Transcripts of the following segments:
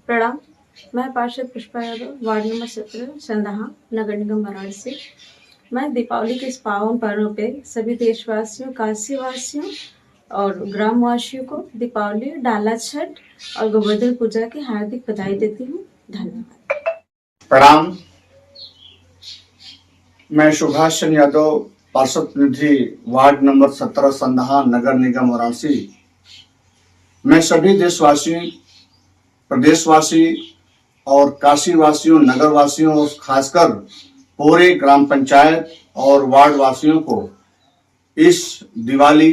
प्रणाम। मैं पार्षद पुष्पा यादव, वार्ड नंबर 17, संदहा, नगर निगम वाराणसी। मैं दीपावली के इस पावन पर्व पे सभी देशवासियों, काशीवासियों और ग्रामवासियों को दीपावली, डाला छठ और गोवर्धन पूजा की हार्दिक बधाई देती हूँ। धन्यवाद। प्रणाम। मैं सुभाष चंद्र यादव, पार्षद प्रतिनिधि, वार्ड नंबर 17, संदहा, नगर निगम वाराणसी। मैं सभी देशवासी, प्रदेशवासी और काशीवासियों, नगरवासियों और खासकर पूरे ग्राम पंचायत और वार्ड वासियों को इस दिवाली,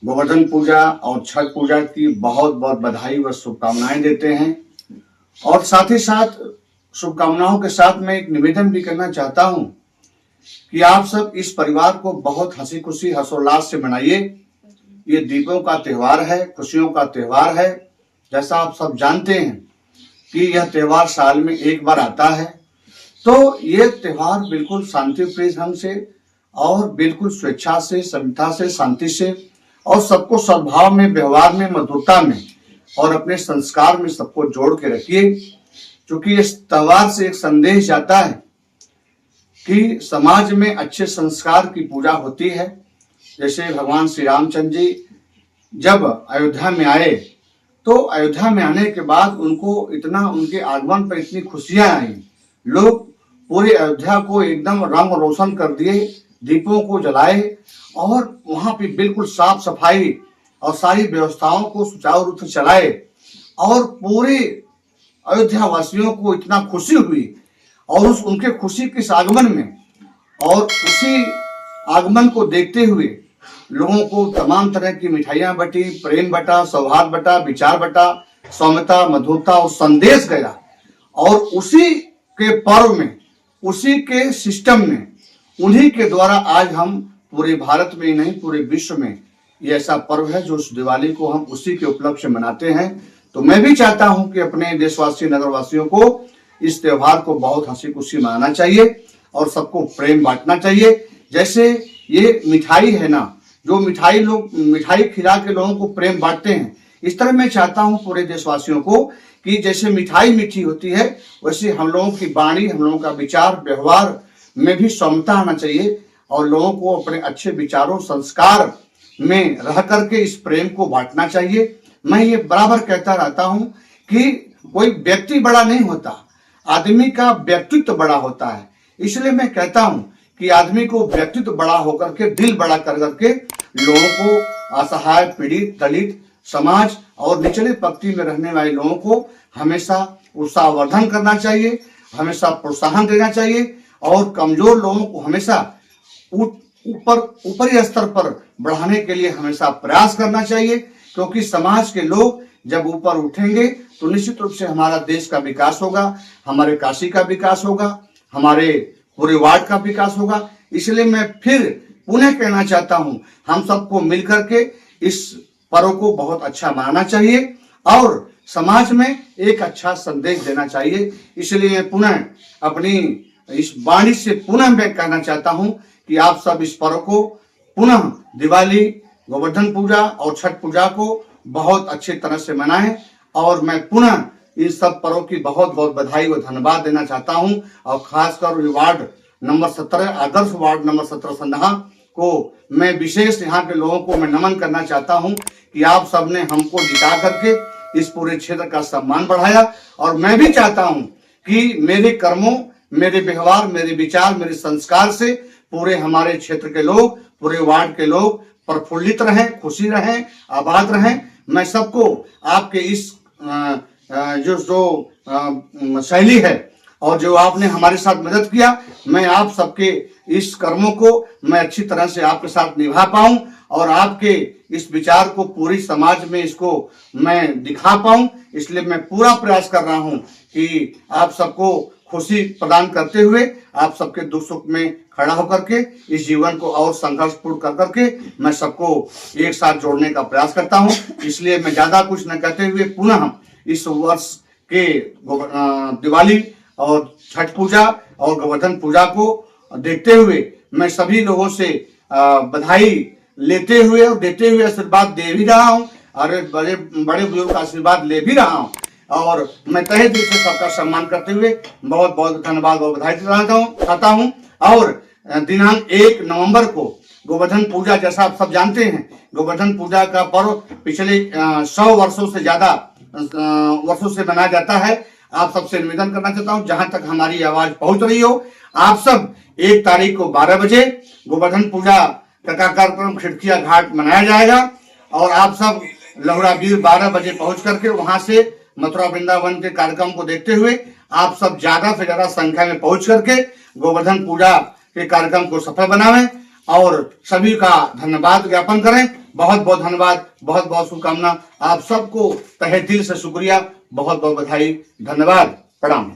गोवर्धन पूजा और छठ पूजा की बहुत बहुत बधाई व शुभकामनाएं देते हैं। और साथ ही साथ शुभकामनाओं के साथ मैं एक निवेदन भी करना चाहता हूं कि आप सब इस परिवार को बहुत हंसी खुशी, हर्षोल्लास से मनाइए। ये दीपों का त्योहार है, खुशियों का त्योहार है। जैसा आप सब जानते हैं कि यह त्योहार साल में एक बार आता है, तो ये त्योहार बिल्कुल शांतिप्रिय ढंग से और बिल्कुल स्वेच्छा से, सभ्यता से, शांति से और सबको सद्भाव में, व्यवहार में, मधुरता में और अपने संस्कार में सबको जोड़ के रखिए। क्योंकि इस त्योहार से एक संदेश जाता है कि समाज में अच्छे संस्कार की पूजा होती है। जैसे भगवान श्री रामचंद्र जी जब अयोध्या में आए, तो अयोध्या में आने के बाद उनको इतना, उनके आगमन पर इतनी खुशियां आई, लोग पूरे अयोध्या को एकदम रंग रोशन कर दिए, दीपों को जलाए और वहां पे बिल्कुल साफ सफाई और सारी व्यवस्थाओं को सुचारू रूप से चलाए। और पूरे अयोध्या वासियों को इतना खुशी हुई और उनके खुशी के इस आगमन में और उसी आगमन को देखते हुए लोगों को तमाम तरह की मिठाइयां बटी, प्रेम बटा, सौहार्द बटा, विचार बटा, सौम्यता, मधुरता और संदेश गया। और उसी के पर्व में, उसी के सिस्टम में, उन्हीं के द्वारा आज हम पूरे भारत में ही नहीं, पूरे विश्व में ये ऐसा पर्व है जो उस दिवाली को हम उसी के उपलक्ष्य में मनाते हैं। तो मैं भी चाहता हूं कि अपने देशवासी, नगरवासियों को इस त्योहार को बहुत हंसी खुशी मनाना चाहिए और सबको प्रेम बांटना चाहिए। जैसे ये मिठाई है ना, जो मिठाई लोग मिठाई खिला के लोगों को प्रेम बांटते हैं, इस तरह मैं चाहता हूं पूरे देशवासियों को कि जैसे मिठाई मीठी होती है, वैसे हम लोगों की वाणी, हम लोगों का विचार, व्यवहार में भी समता आना चाहिए और लोगों को अपने अच्छे विचारों, संस्कार में रह करके इस प्रेम को बांटना चाहिए। मैं ये बराबर कहता रहता हूं कि कोई व्यक्ति बड़ा नहीं होता, आदमी का व्यक्तित्व बड़ा होता है। इसलिए मैं कहता हूं कि आदमी को व्यक्तित्व बड़ा होकर के, दिल बड़ा कर करके लोगों को, असहाय, पीड़ित, दलित, समाज और निचले पंक्ति में रहने वाले लोगों को हमेशा उत्साहवर्धन करना चाहिए, हमेशा प्रोत्साहन देना चाहिए और कमजोर लोगों को हमेशा ऊपरी स्तर पर बढ़ाने के लिए हमेशा प्रयास करना चाहिए। क्योंकि समाज के लोग जब ऊपर उठेंगे तो निश्चित रूप से हमारा देश का विकास होगा, हमारे काशी का विकास होगा, हमारे पूरे वार्ड का विकास होगा। इसलिए मैं फिर पुनः कहना चाहता हूं, हम सबको मिलकर के इस पर्व को बहुत अच्छा मनाना चाहिए और समाज में एक अच्छा संदेश देना चाहिए। इसलिए मैं पुनः अपनी इस वाणी से पुनः मैं कहना चाहता हूं कि आप सब इस पर्व को पुनः दिवाली, गोवर्धन पूजा और छठ पूजा को बहुत अच्छे तरह से मनाएं। और मैं पुनः इन सब पर्वों की बहुत बहुत बधाई व धन्यवाद देना चाहता हूं। और खासकर वार्ड नंबर 17, आदर्श वार्ड नंबर 17 संदहा को मैं विशेष यहाँ के लोगों को मैं नमन करना चाहता हूं कि आप सब ने हमको जिता करके इस पूरे क्षेत्र का सम्मान बढ़ाया। और मैं भी चाहता हूं कि मेरे कर्मों, मेरे व्यवहार, मेरे विचार, मेरे संस्कार से पूरे हमारे क्षेत्र के लोग, पूरे वार्ड के लोग प्रफुल्लित रहें, खुशी रहें, आबाद रहें। मैं सबको आपके इस जो शैली है और जो आपने हमारे साथ मदद किया, मैं आप सबके इस कर्मों को मैं अच्छी तरह से आपके साथ निभा पाऊं और आपके इस विचार को पूरी समाज में इसको मैं दिखा पाऊं। इसलिए मैं पूरा प्रयास कर रहा हूं कि आप सबको खुशी प्रदान करते हुए, आप सबके दुख सुख में खड़ा होकर के इस जीवन को और संघर्षपूर्ण कर करके मैं सबको एक साथ जोड़ने का प्रयास करता हूं। इसलिए मैं ज्यादा कुछ न कहते हुए पुनः इस वर्ष के दिवाली और छठ पूजा और गोवर्धन पूजा को देखते हुए मैं सभी लोगों से बधाई लेते हुए और देते हुए आशीर्वाद दे भी रहा हूं और बड़े बड़े बुजुर्ग का आशीर्वाद ले भी रहा हूं। और मैं तहे दिल से सबका सम्मान करते हुए बहुत बहुत धन्यवाद और बधाई चाहता हूँ। और दिनांक 1 नवंबर को गोवर्धन पूजा, जैसा आप सब जानते हैं, गोवर्धन पूजा का पर्व पिछले 100 वर्षों से ज्यादा वर्षों से मनाया जाता है। आप सबसे निवेदन करना चाहता हूं, जहां तक हमारी आवाज पहुंच रही हो, आप सब 1 तारीख को 12 बजे गोवर्धन पूजा का कार्यक्रम खिड़किया घाट मनाया जाएगा और आप सब लहुड़ा बीर 12 बजे पहुंच करके वहां से मथुरा वृंदावन के कार्यक्रम को देखते हुए आप सब ज्यादा से ज्यादा संख्या में पहुंच करके गोवर्धन पूजा के कार्यक्रम को सफल बनावें और सभी का धन्यवाद ज्ञापन करें। बहुत बहुत धन्यवाद, बहुत बहुत शुभकामना। आप सबको तहे दिल से शुक्रिया, बहुत बहुत बधाई, धन्यवाद, प्रणाम।